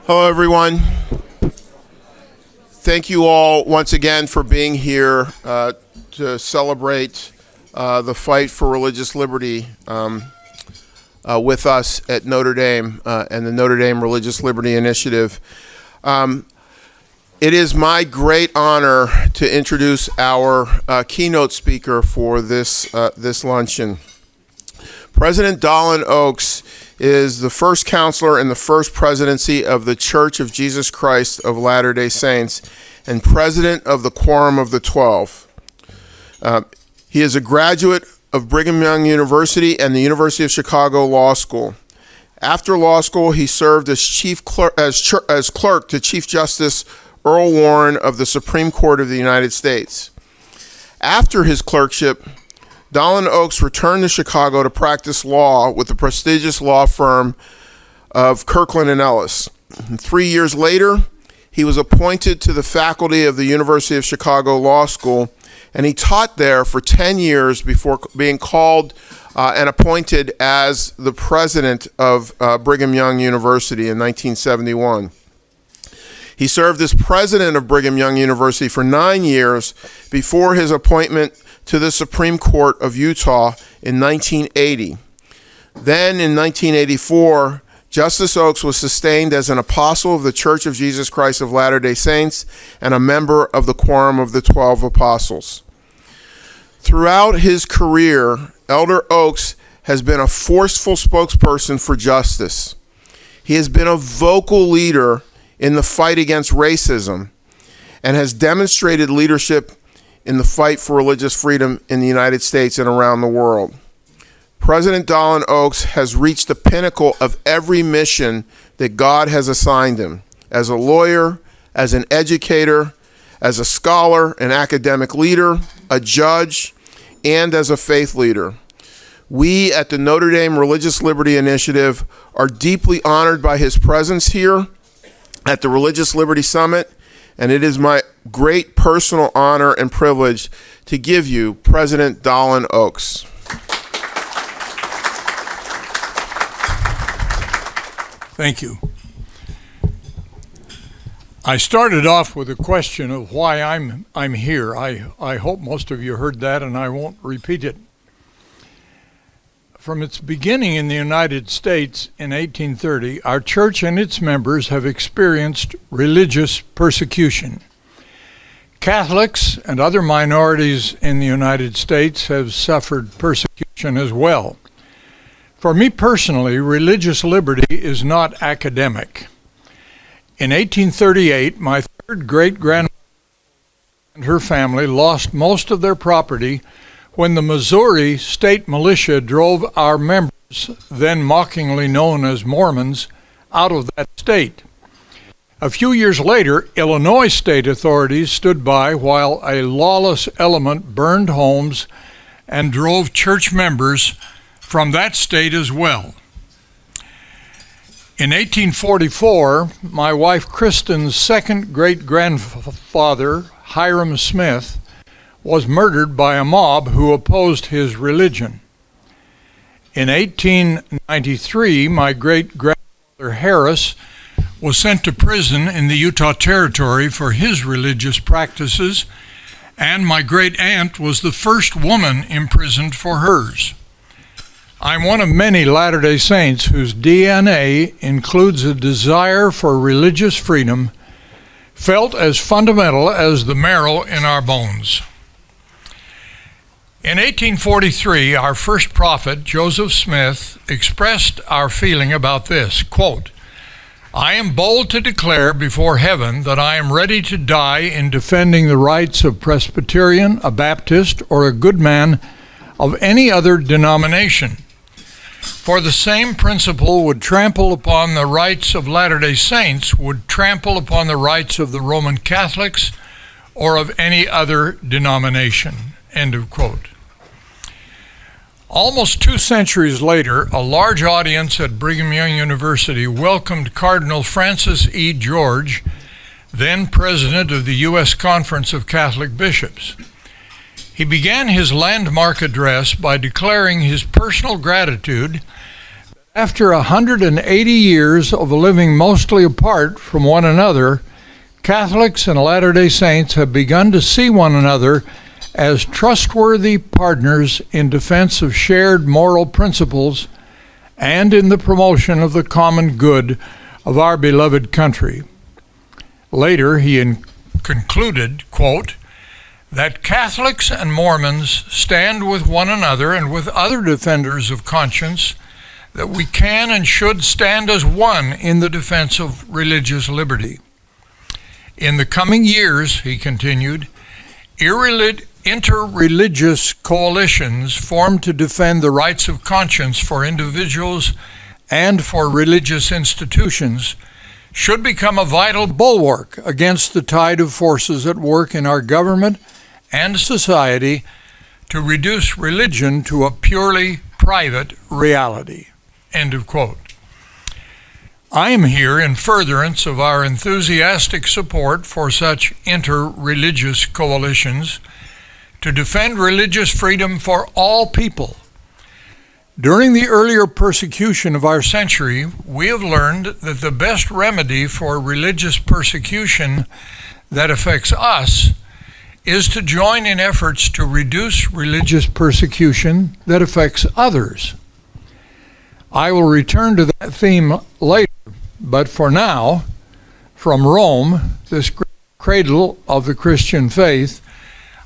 Hello, everyone. Thank you all once again for being here to celebrate the fight for religious liberty with us at Notre Dame and the Notre Dame Religious Liberty Initiative. It is my great honor to introduce our keynote speaker for this luncheon. President Dallin Oaks is the first counselor in the first presidency of the Church of Jesus Christ of Latter-day Saints and president of the Quorum of the 12. He is a graduate of Brigham Young University and the University of Chicago Law School. After law school, he served as clerk to Chief Justice Earl Warren of the Supreme Court of the United States. After his clerkship, Dallin Oaks returned to Chicago to practice law with the prestigious law firm of Kirkland & Ellis. And 3 years later, he was appointed to the faculty of the University of Chicago Law School, and he taught there for 10 years before being called and appointed as the president of Brigham Young University in 1971. He served as president of Brigham Young University for 9 years before his appointment to the Supreme Court of Utah in 1980. Then in 1984, Justice Oaks was sustained as an apostle of the Church of Jesus Christ of Latter-day Saints and a member of the Quorum of the 12 Apostles. Throughout his career, Elder Oaks has been a forceful spokesperson for justice. He has been a vocal leader in the fight against racism and has demonstrated leadership in the fight for religious freedom in the United States and around the world. President Dallin Oaks has reached the pinnacle of every mission that God has assigned him, as a lawyer, as an educator, as a scholar, an academic leader, a judge, and as a faith leader. We at the Notre Dame Religious Liberty Initiative are deeply honored by his presence here at the Religious Liberty Summit, and it is my great personal honor and privilege to give you President Dallin Oaks. Thank you. I started off with a question of why I'm here. I hope most of you heard that, and I won't repeat it. From its beginning in the United States in 1830, our church and its members have experienced religious persecution. Catholics and other minorities in the United States have suffered persecution as well. For me personally, religious liberty is not academic. In 1838, my third great-grandmother and her family lost most of their property when the Missouri State Militia drove our members, then mockingly known as Mormons, out of that state. A few years later, Illinois state authorities stood by while a lawless element burned homes and drove church members from that state as well. In 1844, my wife Kristen's second great-grandfather, Hiram Smith, was murdered by a mob who opposed his religion. In 1893, my great-grandfather Harris was sent to prison in the Utah Territory for his religious practices, and my great-aunt was the first woman imprisoned for hers. I'm one of many Latter-day Saints whose DNA includes a desire for religious freedom, felt as fundamental as the marrow in our bones. In 1843, our first prophet, Joseph Smith, expressed our feeling about this, quote, "I am bold to declare before heaven that I am ready to die in defending the rights of Presbyterian, a Baptist, or a good man of any other denomination. For the same principle would trample upon the rights of Latter-day Saints, would trample upon the rights of the Roman Catholics, or of any other denomination." End of quote. Almost 2 centuries later, a large audience at Brigham Young University welcomed Cardinal Francis E. George, then president of the U.S. Conference of Catholic Bishops. He began his landmark address by declaring his personal gratitude After 180 years of living mostly apart from one another, Catholics and Latter-day Saints have begun to see one another as trustworthy partners in defense of shared moral principles and in the promotion of the common good of our beloved country. Later, he concluded, quote, that Catholics and Mormons stand with one another and with other defenders of conscience, that we can and should stand as one in the defense of religious liberty. In the coming years, he continued, interreligious coalitions formed to defend the rights of conscience for individuals and for religious institutions should become a vital bulwark against the tide of forces at work in our government and society to reduce religion to a purely private reality. End of quote. I am here in furtherance of our enthusiastic support for such interreligious coalitions to defend religious freedom for all people. During the earlier persecution of our century, we have learned that the best remedy for religious persecution that affects us is to join in efforts to reduce religious persecution that affects others. I will return to that theme later, but for now, from Rome, this cradle of the Christian faith,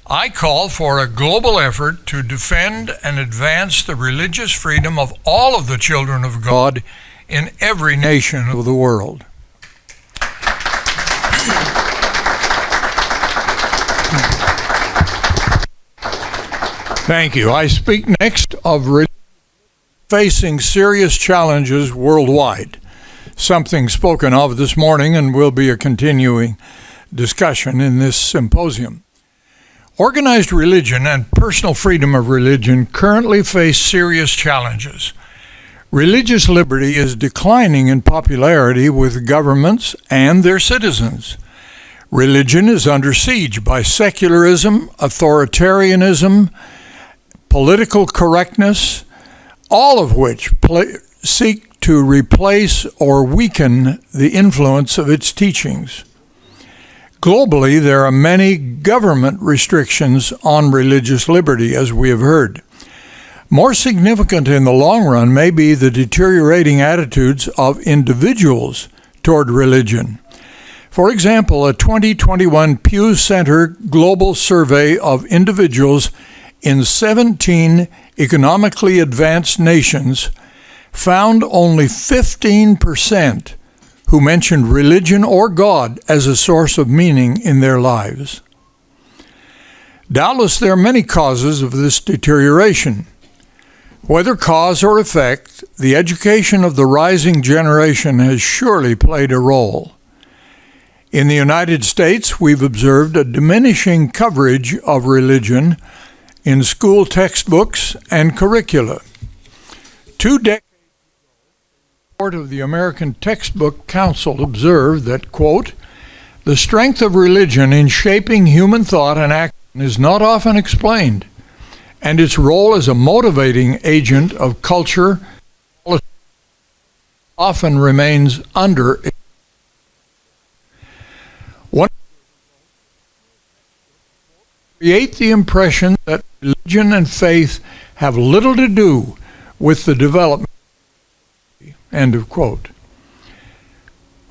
I call for a global effort to defend and advance the religious freedom of all of the children of God in every nation of the world. Thank you. I speak next of facing serious challenges worldwide, something spoken of this morning and will be a continuing discussion in this symposium. Organized religion and personal freedom of religion currently face serious challenges. Religious liberty is declining in popularity with governments and their citizens. Religion is under siege by secularism, authoritarianism, political correctness, all of which seek to replace or weaken the influence of its teachings. Globally, there are many government restrictions on religious liberty, as we have heard. More significant in the long run may be the deteriorating attitudes of individuals toward religion. For example, a 2021 Pew Center global survey of individuals in 17 economically advanced nations found only 15% who mentioned religion or God as a source of meaning in their lives. Doubtless there are many causes of this deterioration. Whether cause or effect, the education of the rising generation has surely played a role. In the United States, we've observed a diminishing coverage of religion in school textbooks and curricula. 2 decades ago, a report of the American Textbook Council observed that, quote, the strength of religion in shaping human thought and action is not often explained, and its role as a motivating agent of culture often remains under. One create the impression that religion and faith have little to do with the development. End of quote.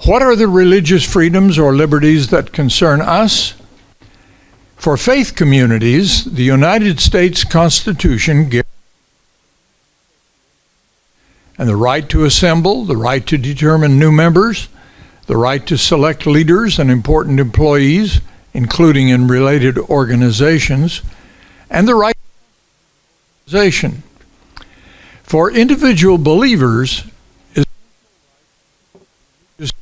What are the religious freedoms or liberties that concern us? For faith communities, the United States Constitution gives and the right to assemble, the right to determine new members, the right to select leaders and important employees, including in related organizations, and the right to organization. For individual believers, is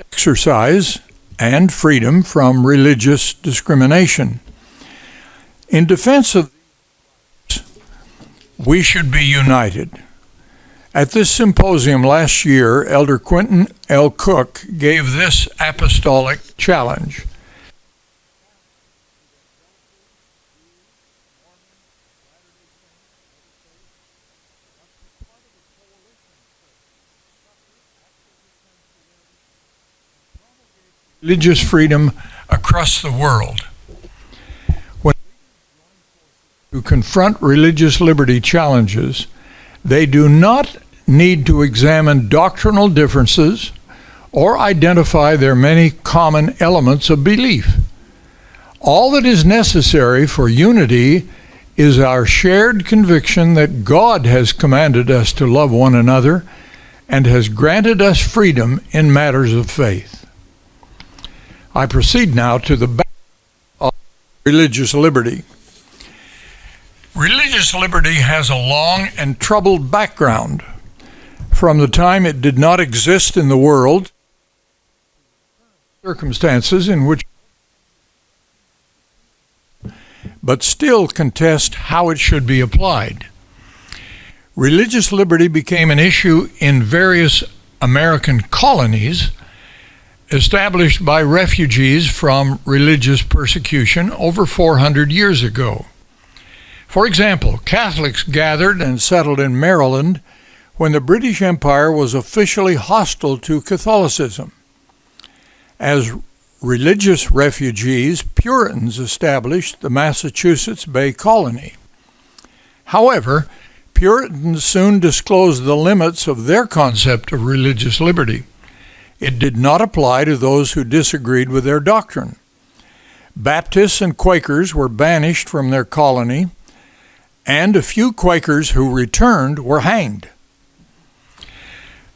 exercise and freedom from religious discrimination. In defense of these, we should be united. At this symposium last year, Elder Quentin L. Cook gave this apostolic challenge. religious freedom across the world. When to confront religious liberty challenges, they do not need to examine doctrinal differences or identify their many common elements of belief. All that is necessary for unity is our shared conviction that God has commanded us to love one another and has granted us freedom in matters of faith. I proceed now to the back of religious liberty. Religious liberty has a long and troubled background. From the time it did not exist in the world, circumstances in which but still contest how it should be applied. Religious liberty became an issue in various American colonies established by refugees from religious persecution over 400 years ago. For example, Catholics gathered and settled in Maryland when the British Empire was officially hostile to Catholicism. As religious refugees, Puritans established the Massachusetts Bay Colony. However, Puritans soon disclosed the limits of their concept of religious liberty. It did not apply to those who disagreed with their doctrine. Baptists and Quakers were banished from their colony, and a few Quakers who returned were hanged.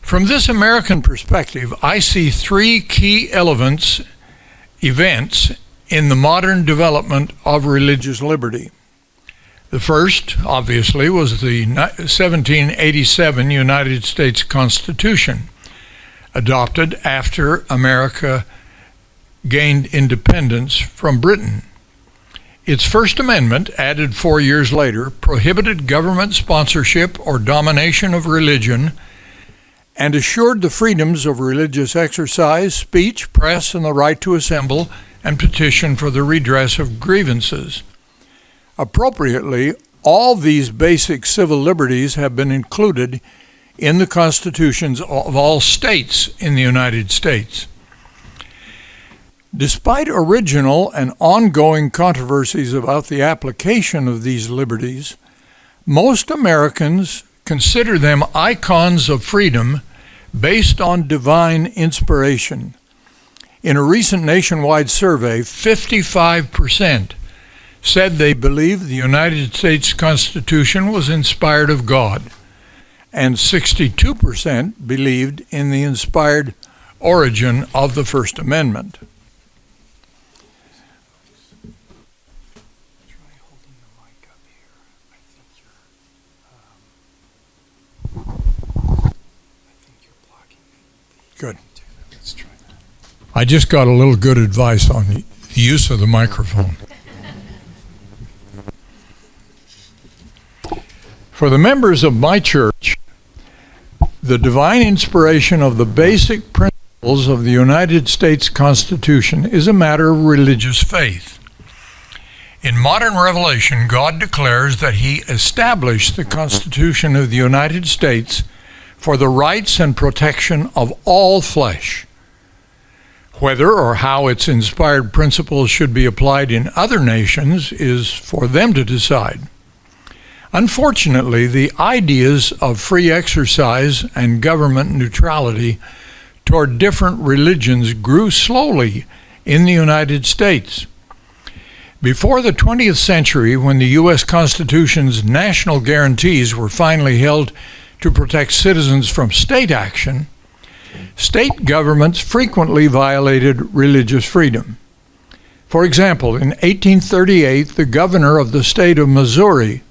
From this American perspective, I see three key events in the modern development of religious liberty. The first, obviously, was the 1787 United States Constitution, adopted after America gained independence from Britain. Its First Amendment, added 4 years later, prohibited government sponsorship or domination of religion and assured the freedoms of religious exercise, speech, press, and the right to assemble and petition for the redress of grievances. Appropriately, all these basic civil liberties have been included in the constitutions of all states in the United States. Despite original and ongoing controversies about the application of these liberties, most Americans consider them icons of freedom based on divine inspiration. In a recent nationwide survey, 55% said they believed the United States Constitution was inspired of God, and 62% believed in the inspired origin of the First Amendment. Good. I just got a little good advice on the use of the microphone. For the members of my church, the divine inspiration of the basic principles of the United States Constitution is a matter of religious faith. In modern revelation, God declares that He established the Constitution of the United States for the rights and protection of all flesh. Whether or how its inspired principles should be applied in other nations is for them to decide. Unfortunately, the ideas of free exercise and government neutrality toward different religions grew slowly in the United States. Before the 20th century, when the U.S. Constitution's national guarantees were finally held to protect citizens from state action, state governments frequently violated religious freedom. For example, in 1838, the governor of the state of Missouri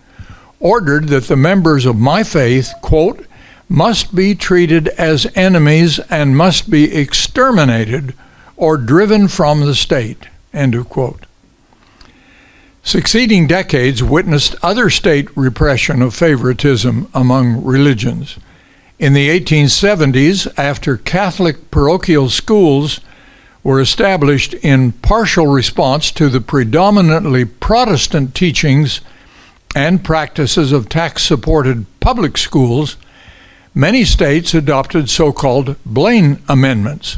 ordered that the members of my faith, quote, must be treated as enemies and must be exterminated or driven from the state, end of quote. Succeeding decades witnessed other state repression of favoritism among religions. In the 1870s, after Catholic parochial schools were established in partial response to the predominantly Protestant teachings and practices of tax-supported public schools, many states adopted so-called Blaine amendments.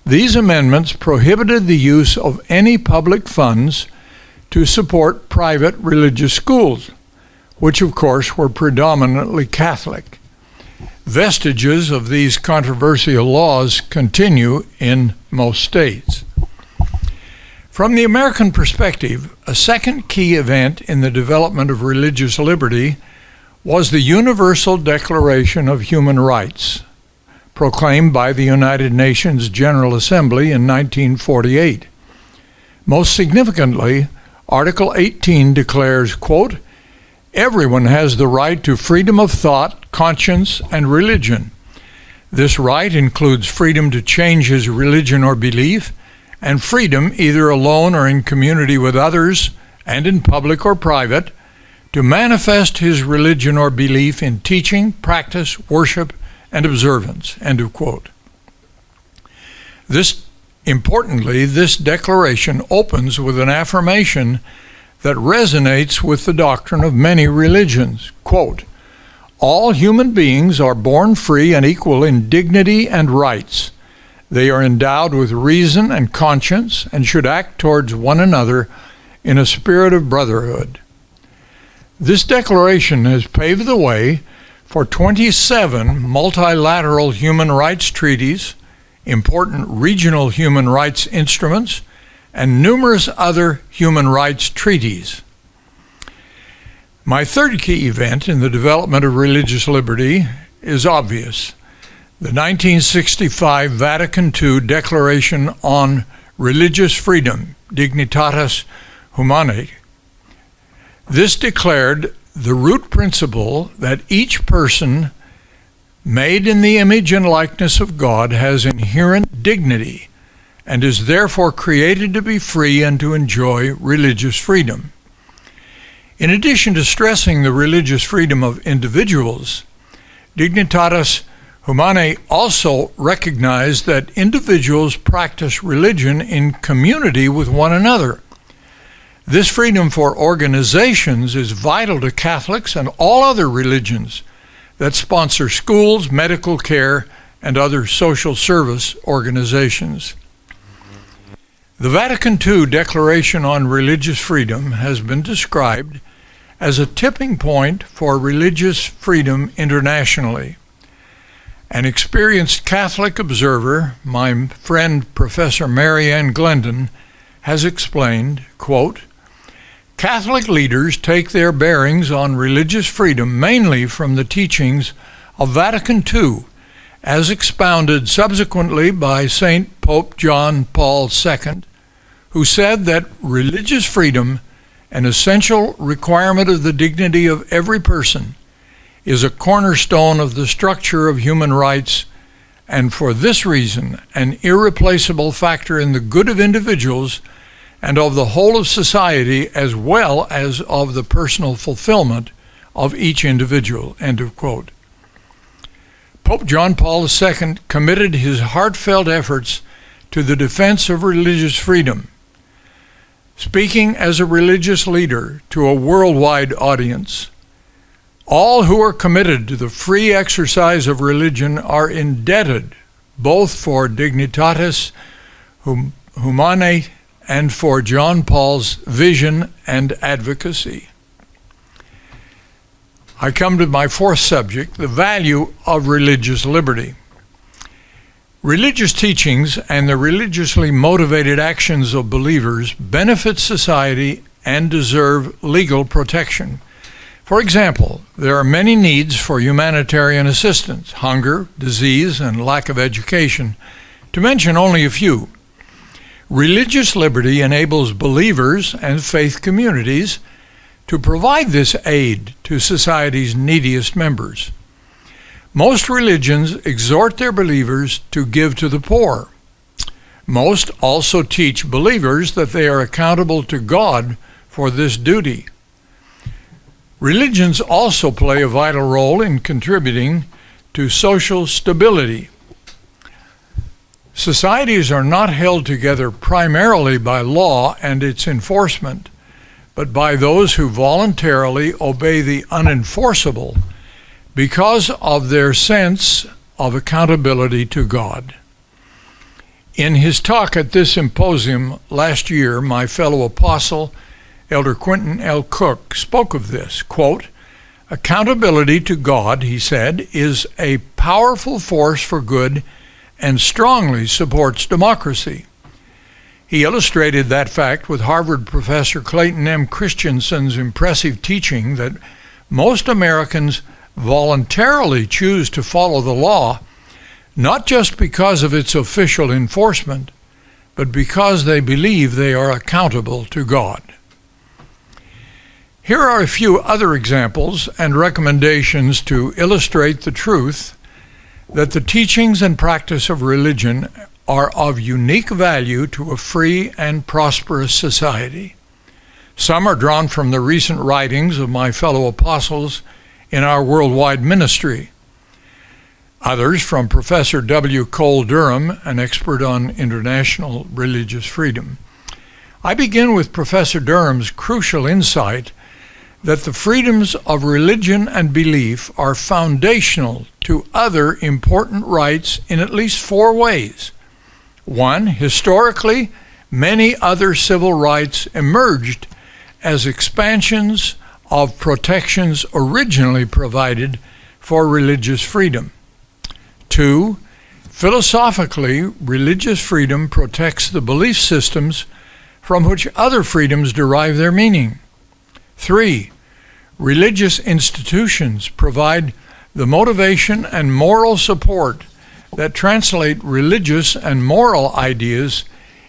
These amendments prohibited the use of any public funds to support private religious schools, which of course were predominantly Catholic. Vestiges of these controversial laws continue in most states. From the American perspective, a second key event in the development of religious liberty was the Universal Declaration of Human Rights, proclaimed by the United Nations General Assembly in 1948. Most significantly, Article 18 declares, quote, "Everyone has the right to freedom of thought, conscience, and religion. This right includes freedom to change his religion or belief, and freedom, either alone or in community with others, and in public or private, to manifest his religion or belief in teaching, practice, worship, and observance." End of quote. Importantly, this declaration opens with an affirmation that resonates with the doctrine of many religions. Quote, "All human beings are born free and equal in dignity and rights. They are endowed with reason and conscience and should act towards one another in a spirit of brotherhood." This declaration has paved the way for 27 multilateral human rights treaties, important regional human rights instruments, and numerous other human rights treaties. My third key event in the development of religious liberty is obvious: the 1965 Vatican II Declaration on Religious Freedom, Dignitatis Humanae. This declared the root principle that each person made in the image and likeness of God has inherent dignity and is therefore created to be free and to enjoy religious freedom. In addition to stressing the religious freedom of individuals, Dignitatis Humanae also recognized that individuals practice religion in community with one another. This freedom for organizations is vital to Catholics and all other religions that sponsor schools, medical care, and other social service organizations. The Vatican II Declaration on Religious Freedom has been described as a tipping point for religious freedom internationally. An experienced Catholic observer, my friend Professor Mary Ann Glendon, has explained, quote, "Catholic leaders take their bearings on religious freedom mainly from the teachings of Vatican II, as expounded subsequently by St. Pope John Paul II, who said that religious freedom, an essential requirement of the dignity of every person, is a cornerstone of the structure of human rights, and for this reason an irreplaceable factor in the good of individuals and of the whole of society, as well as of the personal fulfillment of each individual." End of quote. Pope John Paul II committed his heartfelt efforts to the defense of religious freedom. Speaking as a religious leader to a worldwide audience, "All who are committed to the free exercise of religion are indebted both for Dignitatis Humanae and for John Paul's vision and advocacy." I come to my fourth subject, the value of religious liberty. Religious teachings and the religiously motivated actions of believers benefit society and deserve legal protection. For example, there are many needs for humanitarian assistance: hunger, disease, and lack of education, to mention only a few. Religious liberty enables believers and faith communities to provide this aid to society's neediest members. Most religions exhort their believers to give to the poor. Most also teach believers that they are accountable to God for this duty. Religions also play a vital role in contributing to social stability. Societies are not held together primarily by law and its enforcement, but by those who voluntarily obey the unenforceable because of their sense of accountability to God. In his talk at this symposium last year, my fellow apostle, Elder Quentin L. Cook, spoke of this. Quote, "Accountability to God," he said, "is a powerful force for good and strongly supports democracy." He illustrated that fact with Harvard professor Clayton M. Christensen's impressive teaching that most Americans voluntarily choose to follow the law, not just because of its official enforcement, but because they believe they are accountable to God. Here are a few other examples and recommendations to illustrate the truth that the teachings and practice of religion are of unique value to a free and prosperous society. Some are drawn from the recent writings of my fellow apostles in our worldwide ministry. Others from Professor W. Cole Durham, an expert on international religious freedom. I begin with Professor Durham's crucial insight that the freedoms of religion and belief are foundational to other important rights in at least 4 ways. 1, historically, many other civil rights emerged as expansions of protections originally provided for religious freedom. 2, philosophically, religious freedom protects the belief systems from which other freedoms derive their meaning. 3, religious institutions provide the motivation and moral support that translate religious and moral ideas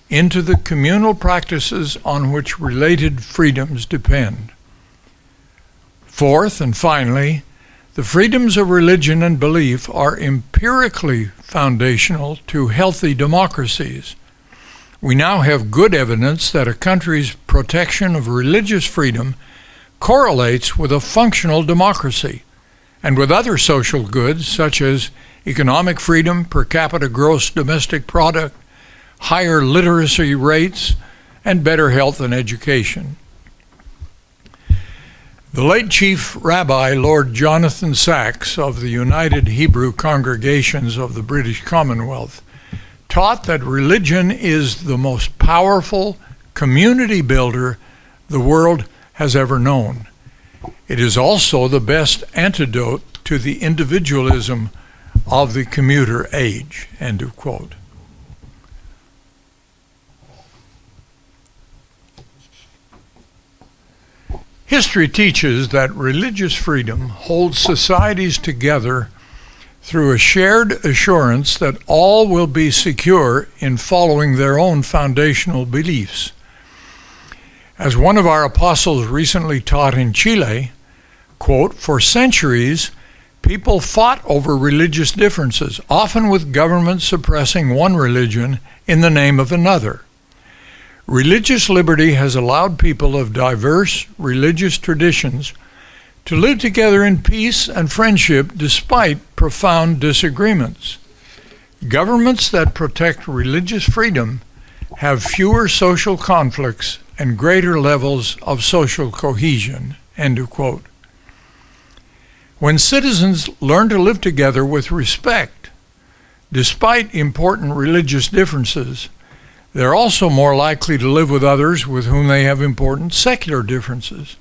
into the communal practices on which related freedoms depend. 4th, and finally, the freedoms of religion and belief are empirically foundational to healthy democracies. We now have good evidence that a country's protection of religious freedom correlates with a functional democracy and with other social goods such as economic freedom, per capita gross domestic product, higher literacy rates, and better health and education. The late Chief Rabbi Lord Jonathan Sacks of the United Hebrew Congregations of the British Commonwealth taught that religion is the most powerful community builder the world has ever known. It is also the best antidote to the individualism of the commuter age, end of quote. History teaches that religious freedom holds societies together through a shared assurance that all will be secure in following their own foundational beliefs. As one of our apostles recently taught in Chile, quote, "For centuries, people fought over religious differences, often with governments suppressing one religion in the name of another. Religious liberty has allowed people of diverse religious traditions to live together in peace and friendship despite profound disagreements. Governments that protect religious freedom have fewer social conflicts and greater levels of social cohesion," end of quote. When citizens learn to live together with respect, despite important religious differences, they're also more likely to live with others with whom they have important secular differences.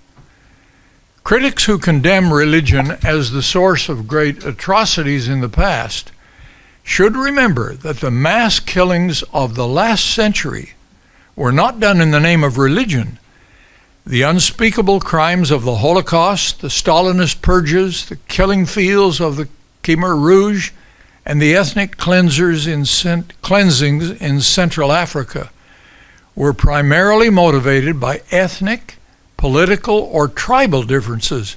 Critics who condemn religion as the source of great atrocities in the past should remember that the mass killings of the last century were not done in the name of religion. The unspeakable crimes of the Holocaust, the Stalinist purges, the killing fields of the Khmer Rouge, and the ethnic cleansings in Central Africa were primarily motivated by ethnic, political, or tribal differences,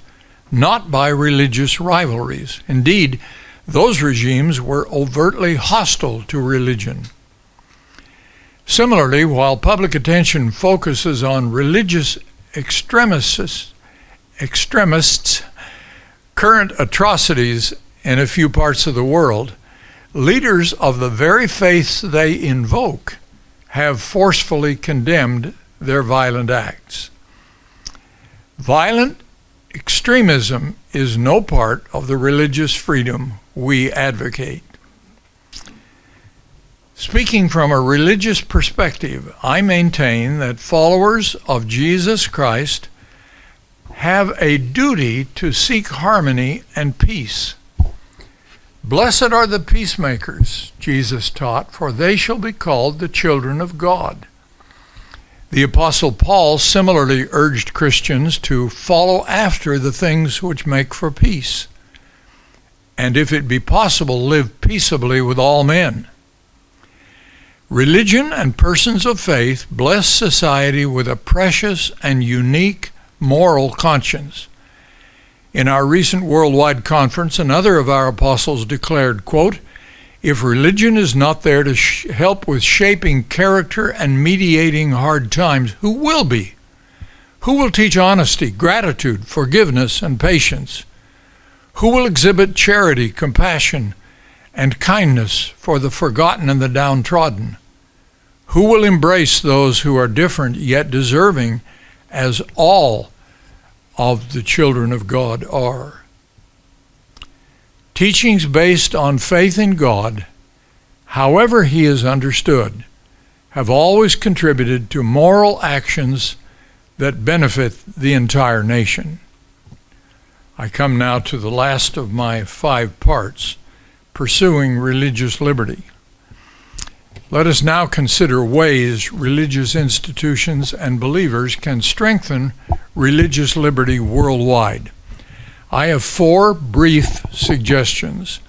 not by religious rivalries. Indeed, those regimes were overtly hostile to religion. Similarly, while public attention focuses on religious extremists' current atrocities in a few parts of the world, leaders of the very faiths they invoke have forcefully condemned their violent acts. Violent extremism is no part of the religious freedom we advocate. Speaking from a religious perspective, I maintain that followers of Jesus Christ have a duty to seek harmony and peace. Blessed are the peacemakers, Jesus taught, for they shall be called the children of God. The Apostle Paul similarly urged Christians to follow after the things which make for peace, and if it be possible, live peaceably with all men. Religion and persons of faith bless society with a precious and unique moral conscience. In our recent worldwide conference, another of our apostles declared, quote, "If religion is not there to help with shaping character and mediating hard times, who will be? Who will teach honesty, gratitude, forgiveness, and patience? Who will exhibit charity, compassion, and kindness for the forgotten and the downtrodden? Who will embrace those who are different yet deserving, as all of the children of God are?" Teachings based on faith in God, however he is understood, have always contributed to moral actions that benefit the entire nation. I come now to the last of my 5 parts, pursuing religious liberty. Let us now consider ways religious institutions and believers can strengthen religious liberty worldwide. I have 4 brief suggestions.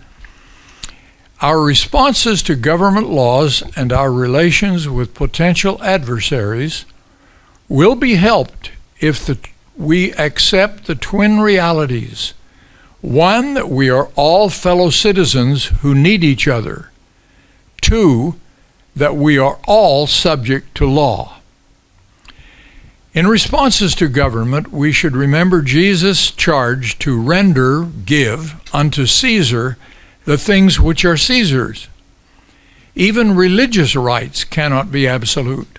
Our responses to government laws and our relations with potential adversaries will be helped if we accept the twin realities. One, that we are all fellow citizens who need each other. 2, that we are all subject to law. In responses to government, we should remember Jesus' charge to give unto Caesar the things which are Caesar's. Even religious rights cannot be absolute.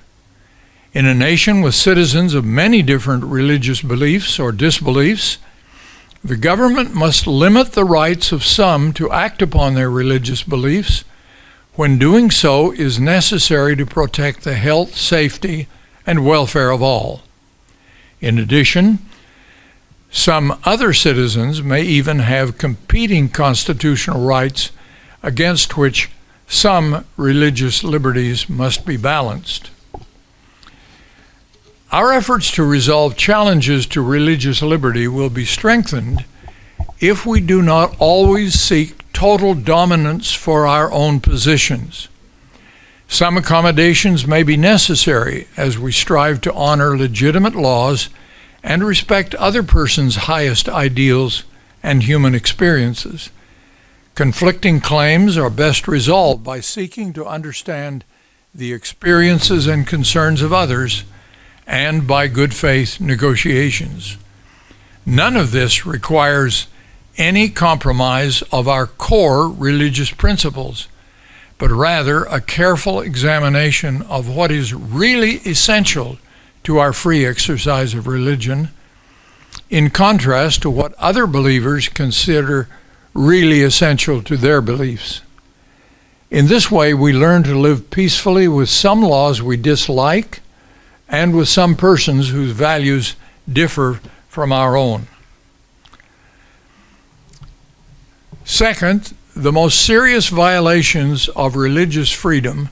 In a nation with citizens of many different religious beliefs or disbeliefs, the government must limit the rights of some to act upon their religious beliefs when doing so is necessary to protect the health, safety, and welfare of all. In addition, some other citizens may even have competing constitutional rights against which some religious liberties must be balanced. Our efforts to resolve challenges to religious liberty will be strengthened if we do not always seek total dominance for our own positions. Some accommodations may be necessary as we strive to honor legitimate laws and respect other persons' highest ideals and human experiences. Conflicting claims are best resolved by seeking to understand the experiences and concerns of others and by good faith negotiations. None of this requires any compromise of our core religious principles, but rather a careful examination of what is really essential to our free exercise of religion, in contrast to what other believers consider really essential to their beliefs. In this way, we learn to live peacefully with some laws we dislike and with some persons whose values differ from our own. Second, the most serious violations of religious freedom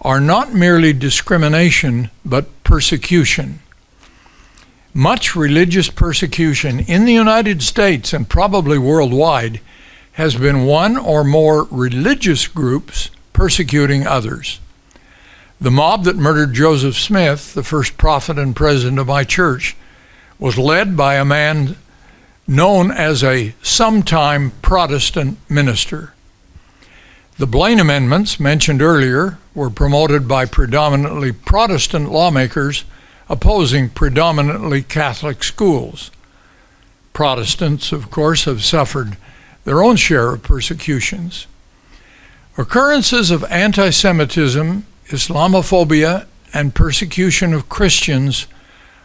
are not merely discrimination, but persecution. Much religious persecution in the United States and probably worldwide has been one or more religious groups persecuting others. The mob that murdered Joseph Smith, the first prophet and president of my church, was led by a man known as a sometime Protestant minister. The Blaine Amendments mentioned earlier were promoted by predominantly Protestant lawmakers opposing predominantly Catholic schools. Protestants, of course, have suffered their own share of persecutions. Occurrences of anti-Semitism, Islamophobia, and persecution of Christians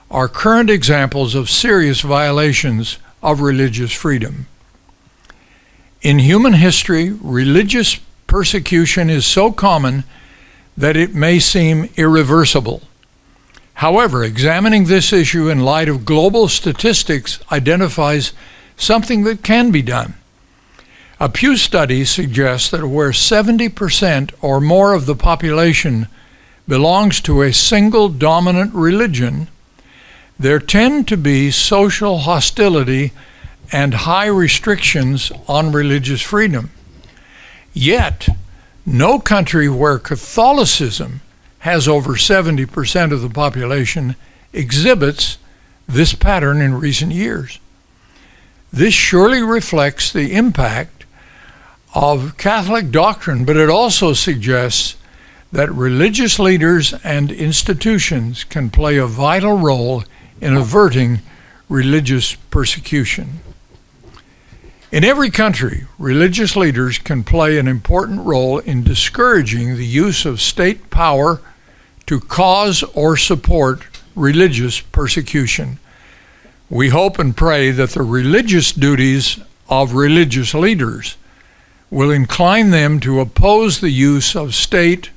are current examples of serious violations of religious freedom. In human history, religious persecution is so common that it may seem irreversible. However, examining this issue in light of global statistics identifies something that can be done. A Pew study suggests that where 70% or more of the population belongs to a single dominant religion, there tend to be social hostility and high restrictions on religious freedom. Yet, no country where Catholicism has over 70% of the population exhibits this pattern in recent years. This surely reflects the impact of Catholic doctrine, but it also suggests that religious leaders and institutions can play a vital role in averting religious persecution. In every country, religious leaders can play an important role in discouraging the use of state power to cause or support religious persecution. We hope and pray that the religious duties of religious leaders will incline them to oppose the use of state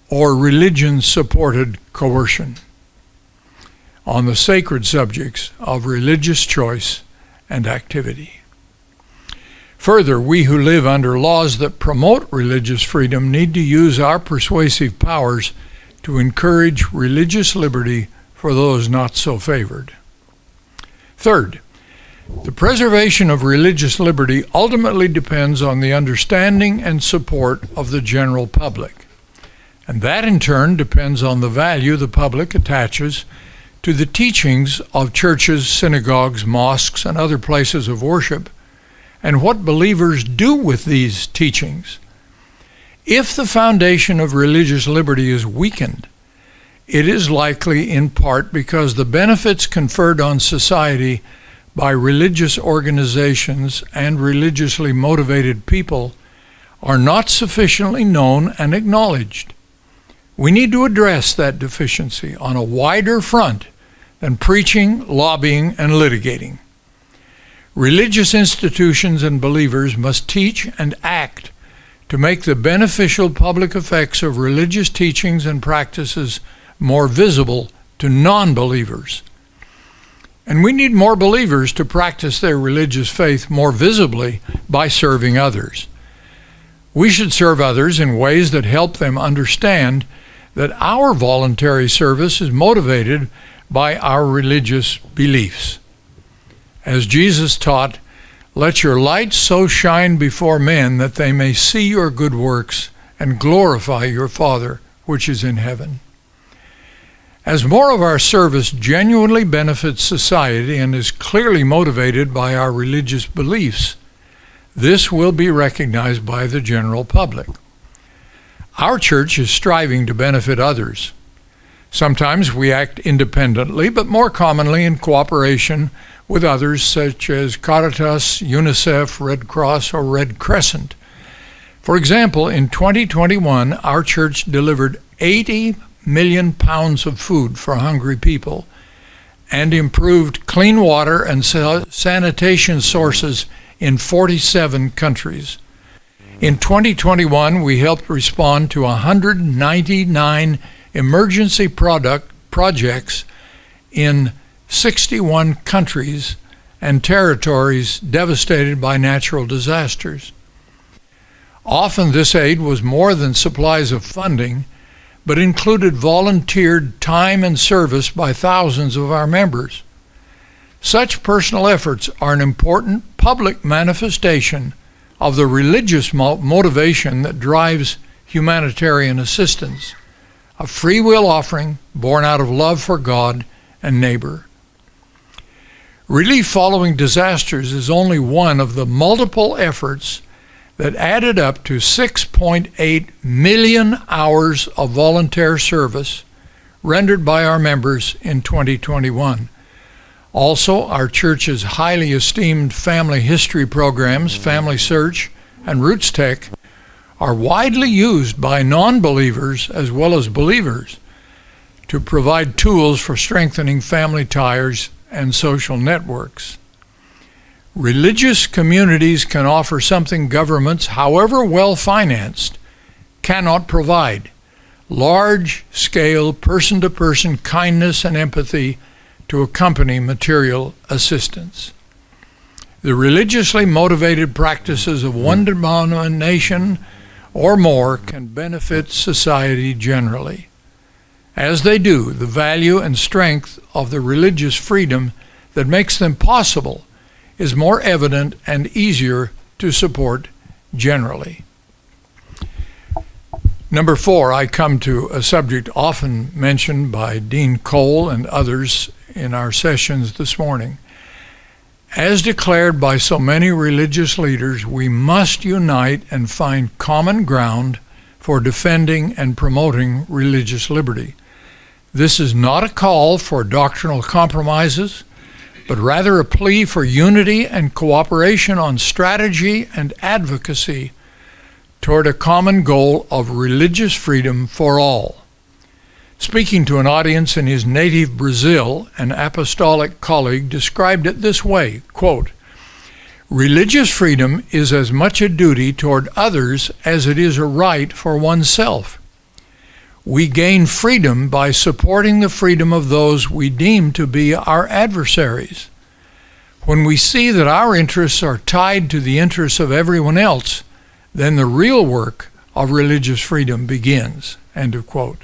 or religion-supported coercion on the sacred subjects of religious choice and activity. Further, we who live under laws that promote religious freedom need to use our persuasive powers to encourage religious liberty for those not so favored. Third, the preservation of religious liberty ultimately depends on the understanding and support of the general public, and that in turn depends on the value the public attaches to the teachings of churches, synagogues, mosques, and other places of worship, and what believers do with these teachings. If the foundation of religious liberty is weakened, it is likely in part because the benefits conferred on society by religious organizations and religiously motivated people are not sufficiently known and acknowledged. We need to address that deficiency on a wider front than preaching, lobbying, and litigating. Religious institutions and believers must teach and act to make the beneficial public effects of religious teachings and practices more visible to non-believers. And we need more believers to practice their religious faith more visibly by serving others. We should serve others in ways that help them understand that our voluntary service is motivated by our religious beliefs. As Jesus taught, "Let your light so shine before men that they may see your good works and glorify your Father which is in heaven." As more of our service genuinely benefits society and is clearly motivated by our religious beliefs, this will be recognized by the general public. Our church is striving to benefit others. Sometimes we act independently, but more commonly in cooperation with others such as Caritas, UNICEF, Red Cross, or Red Crescent. For example, in 2021, our church delivered 80 million pounds of food for hungry people and improved clean water and sanitation sources in 47 countries. In 2021, we helped respond to 199 emergency projects in 61 countries and territories devastated by natural disasters. Often this aid was more than supplies of funding, but included volunteered time and service by thousands of our members. Such personal efforts are an important public manifestation of the religious motivation that drives humanitarian assistance, a free will offering born out of love for God and neighbor. Relief following disasters is only one of the multiple efforts that added up to 6.8 million hours of volunteer service rendered by our members in 2021. Also, our church's highly esteemed family history programs, Family Search and Roots Tech, are widely used by non-believers as well as believers to provide tools for strengthening family ties and social networks. Religious communities can offer something governments, however well financed, cannot provide: large-scale person-to-person kindness and empathy to accompany material assistance. The religiously motivated practices of one denomination or more can benefit society generally. As they do, the value and strength of the religious freedom that makes them possible is more evident and easier to support generally. Number 4, I come to a subject often mentioned by Dean Cole and others in our sessions this morning. As declared by so many religious leaders, we must unite and find common ground for defending and promoting religious liberty. This is not a call for doctrinal compromises, but rather a plea for unity and cooperation on strategy and advocacy toward a common goal of religious freedom for all. Speaking to an audience in his native Brazil, an apostolic colleague described it this way, quote, "Religious freedom is as much a duty toward others as it is a right for oneself. We gain freedom by supporting the freedom of those we deem to be our adversaries. When we see that our interests are tied to the interests of everyone else, then the real work of religious freedom begins." End of quote.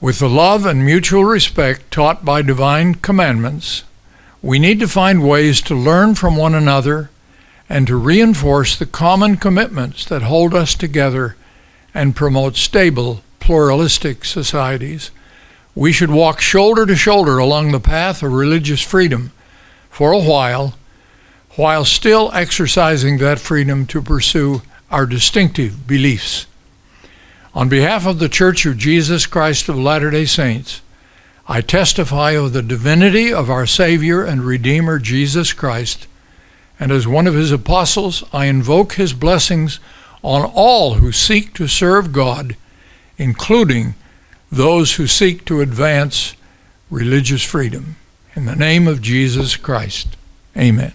With the love and mutual respect taught by divine commandments, we need to find ways to learn from one another and to reinforce the common commitments that hold us together and promote stable, pluralistic societies. We should walk shoulder to shoulder along the path of religious freedom for a while still exercising that freedom to pursue our distinctive beliefs. On behalf of the Church of Jesus Christ of Latter-day Saints, I testify of the divinity of our Savior and Redeemer Jesus Christ, and as one of his apostles, I invoke his blessings on all who seek to serve God, including those who seek to advance religious freedom. In the name of Jesus Christ, amen.